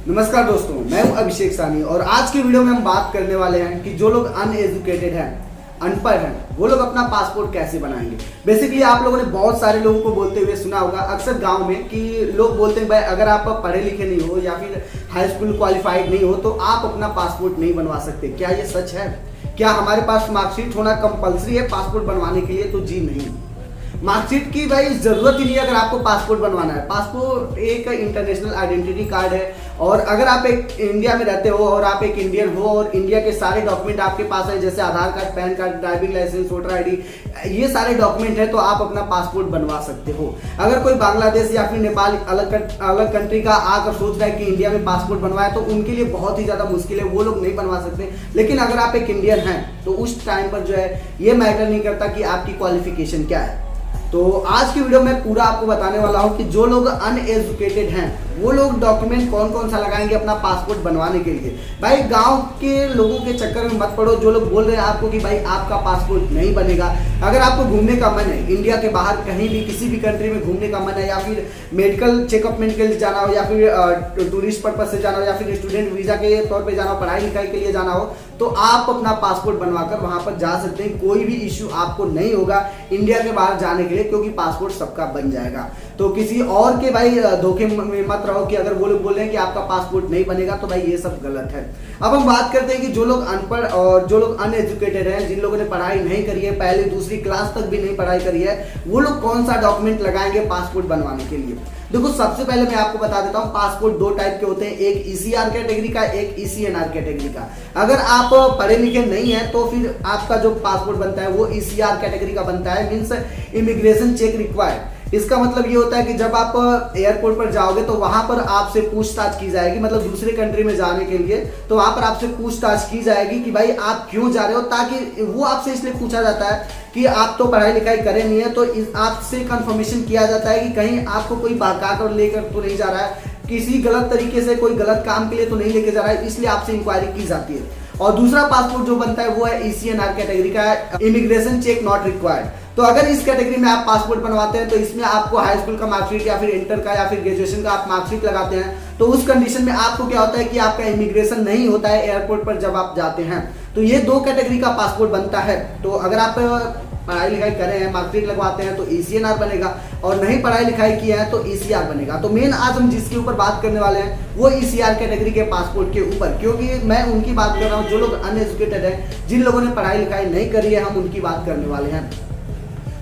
नमस्कार दोस्तों, मैं हूं अभिषेक सानी और आज के वीडियो में हम बात करने वाले हैं कि जो लोग अनएजुकेटेड हैं, अनपढ़ हैं, वो लोग अपना पासपोर्ट कैसे बनाएंगे। बेसिकली आप लोगों ने बहुत सारे लोगों को बोलते हुए सुना होगा अक्सर गांव में कि लोग बोलते हैं भाई अगर आप पढ़े लिखे नहीं हो या फिर हाई स्कूल क्वालिफाइड नहीं हो तो आप अपना पासपोर्ट नहीं बनवा सकते। क्या ये सच है? क्या हमारे पास मार्कशीट होना कंपलसरी है पासपोर्ट बनवाने के लिए? तो जी नहीं, मार्कशीट की भाई जरूरत ही नहीं है अगर आपको पासपोर्ट बनवाना है। पासपोर्ट एक इंटरनेशनल आइडेंटिटी कार्ड है और अगर आप एक इंडिया में रहते हो और आप एक इंडियन हो और इंडिया के सारे डॉक्यूमेंट आपके पास है, जैसे Aadhaar card, PAN card, driving licence, voter ID, ये सारे डॉक्यूमेंट है तो आप अपना पासपोर्ट बनवा सकते हो। अगर कोई बांग्लादेश या फिर नेपाल अलग कंट्री का आकर सोच रहा है कि इंडिया में पासपोर्ट बनवाए तो उनके लिए बहुत ही ज्यादा मुश्किल है, वो लोग नहीं बनवा सकते। लेकिन अगर आप एक इंडियन हैं तो उस टाइम पर जो है ये मैटर नहीं करता कि आपकी क्वालिफिकेशन क्या है। तो आज की वीडियो में पूरा आपको बताने वाला हूं कि जो लोग अनएजुकेटेड हैं वो लोग डॉक्यूमेंट कौन कौन सा लगाएंगे अपना पासपोर्ट बनवाने के लिए। भाई गांव के लोगों के चक्कर में मत पड़ो जो लोग बोल रहे हैं आपको कि भाई आपका पासपोर्ट नहीं बनेगा। अगर आपको घूमने का मन है, इंडिया के बाहर कहीं भी किसी भी कंट्री में घूमने का मन है या फिर मेडिकल चेकअपमेंट के लिए जाना हो या फिर टूरिस्ट पर्पज से जाना हो या फिर स्टूडेंट वीजा के तौर पर जाना हो, पढ़ाई लिखाई के लिए जाना हो, तो आप अपना पासपोर्ट बनवाकर वहां पर जा सकते हैं। कोई भी इश्यू आपको नहीं होगा इंडिया के बाहर जाने के लिए, क्योंकि पासपोर्ट सबका बन जाएगा। तो किसी और के भाई धोखे में मत रहो कि अगर वो लोग बोल रहे हैं कि आपका पासपोर्ट नहीं बनेगा तो भाई ये सब गलत है। अब हम बात करते हैं कि जो लोग अनपढ़ और जो लोग अनएजुकेटेड हैं, जिन लोगों ने पढ़ाई नहीं करी है, पहले दूसरी क्लास तक भी नहीं पढ़ाई करी है, वो लोग कौन सा डॉक्यूमेंट लगाएंगे पासपोर्ट बनवाने के लिए। देखो, सबसे पहले मैं आपको बता देता हूं पासपोर्ट दो टाइप के होते हैं, एक ईसीआर कैटेगरी का, एक ईसीएनआर कैटेगरी का। अगर आप पढ़े लिखे नहीं है तो फिर आपका जो पासपोर्ट बनता है वो ईसीआर कैटेगरी का बनता है, मींस इमिग्रेशन चेक रिक्वायर्ड। इसका मतलब ये होता है कि जब आप एयरपोर्ट पर जाओगे तो वहां पर आपसे पूछताछ की जाएगी, मतलब दूसरे कंट्री में जाने के लिए तो वहां पर आपसे पूछताछ की जाएगी कि भाई आप क्यों जा रहे हो, ताकि वो आपसे इसलिए पूछा जाता है कि आप तो पढ़ाई लिखाई करे नहीं है, तो आपसे कंफर्मेशन किया जाता है कि कहीं आपको कोई बहका कर लेकर तो नहीं जा रहा है, किसी गलत तरीके से कोई गलत काम के लिए तो नहीं लेके जा रहा है, इसलिए आपसे इंक्वायरी की जाती है। और दूसरा पासपोर्ट जो बनता है वो है ईसीएनआर कैटेगरी का, इमिग्रेशन चेक नॉट रिक्वायर्ड। तो अगर इस कैटेगरी में आप पासपोर्ट बनवाते हैं तो इसमें आपको हाई स्कूल का मार्कशीट या फिर इंटर का या फिर ग्रेजुएशन का आप मार्कशीट लगाते हैं, तो उस कंडीशन में आपको क्या होता है कि आपका इमिग्रेशन नहीं होता है एयरपोर्ट पर जब आप जाते हैं। तो ये दो कैटेगरी का पासपोर्ट बनता है। तो अगर आप पढ़ाई लिखाई करे हैं, मार्कशीट लगवाते हैं तो ईसीएनआर बनेगा, और नहीं पढ़ाई लिखाई किया है तो ईसीआर बनेगा। तो मेन आज हम जिसके ऊपर बात करने वाले हैं वो ईसीआर कैटेगरी के पासपोर्ट के ऊपर, क्योंकि मैं उनकी बात कर रहा हूँ जो लोग अनएजुकेटेड है, जिन लोगों ने पढ़ाई लिखाई नहीं करी है, हम उनकी बात करने वाले हैं।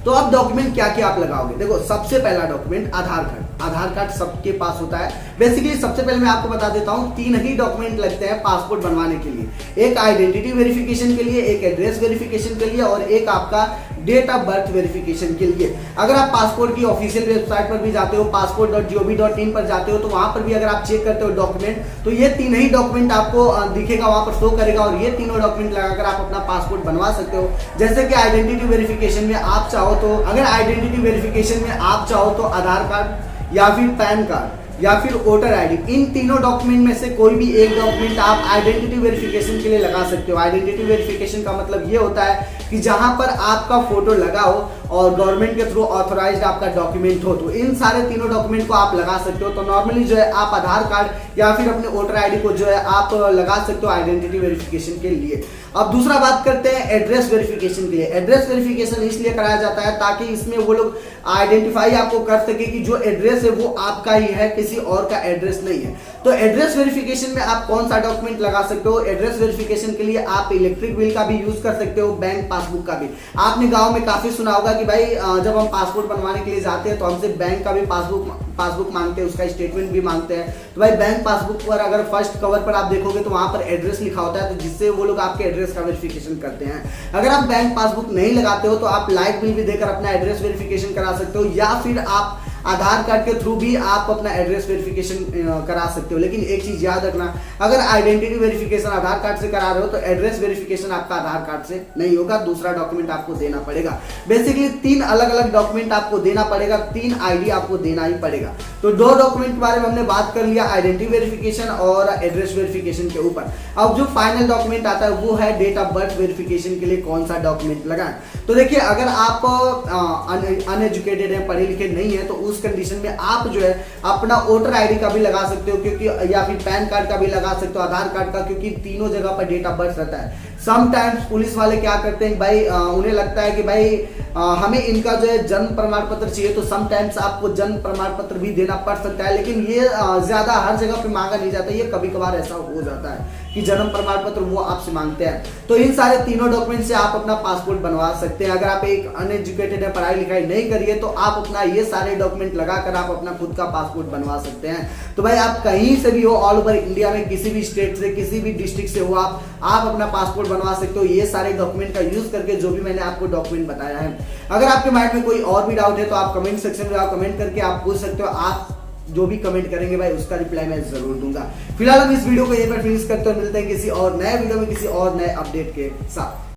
तो अब डॉक्यूमेंट क्या क्या आप लगाओगे। देखो, सबसे पहला डॉक्यूमेंट आधार कार्ड। आधार कार्ड सबके पास होता है। बेसिकली सबसे पहले मैं आपको बता देता हूं, तीन ही डॉक्यूमेंट लगते हैं पासपोर्ट बनवाने के लिए। एक आइडेंटिटी वेरिफिकेशन के लिए, एक एड्रेस वेरिफिकेशन के लिए और एक आपका डेट ऑफ बर्थ वेरिफिकेशन के लिए। अगर आप पासपोर्ट की ऑफिशियल वेबसाइट पर भी जाते हो, passport.gov.in पर जाते हो, तो वहां पर भी अगर आप चेक करते हो डॉक्यूमेंट, तो ये तीन ही डॉक्यूमेंट आपको दिखेगा, वहां पर शो करेगा, और ये तीनों डॉक्यूमेंट लगाकर आप अपना पासपोर्ट बनवा सकते हो। जैसे कि आइडेंटिटी वेरिफिकेशन में आप चाहो तो, अगर आइडेंटिटी वेरिफिकेशन में आप चाहो तो आधार कार्ड या फिर पैन कार्ड या फिर वोटर आईडी, इन तीनों डॉक्यूमेंट में से कोई भी एक डॉक्यूमेंट आप आइडेंटिटी वेरिफिकेशन के लिए लगा सकते हो। आइडेंटिटी वेरिफिकेशन का मतलब ये होता है कि जहां पर आपका फोटो लगा हो और गवर्नमेंट के थ्रू ऑथोराइज्ड आपका डॉक्यूमेंट हो, तो इन सारे तीनों डॉक्यूमेंट को आप लगा सकते हो। तो नॉर्मली जो है आप आधार कार्ड या फिर अपने वोटर आईडी को जो है आप लगा सकते हो आइडेंटिटी वेरिफिकेशन के लिए। अब दूसरा बात करते हैं एड्रेस वेरिफिकेशन के लिए। एड्रेस वेरिफिकेशन इसलिए कराया जाता है ताकि इसमें वो लोग आइडेंटिफाई आपको कर सके कि जो एड्रेस है वो आपका ही है, किसी और का एड्रेस नहीं है। तो एड्रेस वेरिफिकेशन में आप कौन सा डॉक्यूमेंट लगा सकते हो। एड्रेस वेरिफिकेशन के लिए आप इलेक्ट्रिक बिल का भी यूज कर सकते हो, बैंक पासबुक का भी। आपने गांव में काफी सुना होगा कि भाई जब हम पासपोर्ट बनवाने के लिए जाते हैं तो हमसे बैंक का भी पासबुक मांगते हैं, उसका स्टेटमेंट भी मांगते हैं। तो भाई बैंक पासबुक पर अगर फर्स्ट कवर पर आप देखोगे तो वहां पर एड्रेस लिखा होता है, तो जिससे वो लोग आपके एड्रेस का वेरिफिकेशन करते हैं। अगर आप बैंक पासबुक नहीं लगाते हो तो आप लाइट बिल भी देकर अपना एड्रेस वेरिफिकेशन करा सकते हो, या फिर आप आधार कार्ड के थ्रू भी आप अपना एड्रेस वेरिफिकेशन करा सकते हो। लेकिन एक चीज याद रखना, अगर आइडेंटिटी वेरिफिकेशन आधार कार्ड से करा रहे हो तो एड्रेस वेरिफिकेशन आपका आधार कार्ड से नहीं होगा, दूसरा डॉक्यूमेंट आपको देना पड़ेगा। बेसिकली तीन अलग अलग डॉक्यूमेंट आपको देना पड़ेगा, तीन आईडी आपको देना ही पड़ेगा। तो दो डॉक्यूमेंट के बारे में हमने बात कर लिया, आइडेंटिटी वेरिफिकेशन और एड्रेस वेरिफिकेशन के ऊपर। अब जो फाइनल डॉक्यूमेंट आता है वो है डेट ऑफ बर्थ वेरिफिकेशन के लिए कौन सा डॉक्यूमेंट लगाएं। तो देखिए, अगर आप अनएजुकेटेड है, पढ़े लिखे नहीं है, तो उस कंडीशन में आप जो है अपना वोटर आईडी का भी लगा सकते हो, क्योंकि या फिर पैन कार्ड का भी लगा सकते हो, आधार कार्ड का, क्योंकि तीनों जगह पर डेट ऑफ बर्थ रहता है। समटाइम्स पुलिस वाले क्या करते हैं भाई, उन्हें लगता है कि भाई हमें इनका जो है जन्म प्रमाण पत्र चाहिए, तो समटाइम्स आपको जन्म प्रमाण पत्र भी देना पड़ सकता है, लेकिन ये ज्यादा हर जगह पे मांगा नहीं जाता, ये कभी कभार ऐसा हो जाता है कि जन्म प्रमाण पत्र वो आपसे मांगते हैं। तो इन सारे तीनों डॉक्यूमेंट से आप अपना पासपोर्ट बनवा सकते हैं। अगर आप एक अनएजुकेटेड है, पढ़ाई लिखाई नहीं करिए, तो आप अपना ये सारे डॉक्यूमेंट लगाकर आप अपना खुद का पासपोर्ट बनवा सकते हैं। तो भाई आप कहीं से भी हो, ऑल ओवर इंडिया में किसी भी स्टेट से, किसी भी डिस्ट्रिक्ट से हो, आप अपना पासपोर्ट बनवा सकते हो ये सारे डॉक्यूमेंट का यूज करके, जो भी मैंने आपको डॉक्यूमेंट बताया है। अगर आपके माइंड में कोई और भी डाउट है तो आप कमेंट सेक्शन में कमेंट करके आप पूछ सकते हो। आप जो भी कमेंट करेंगे भाई उसका रिप्लाई मैं जरूर दूंगा। फिलहाल हम इस वीडियो को यहीं पर फिनिश करते हैं, मिलते हैं किसी और नए वीडियो में किसी और नए अपडेट के साथ।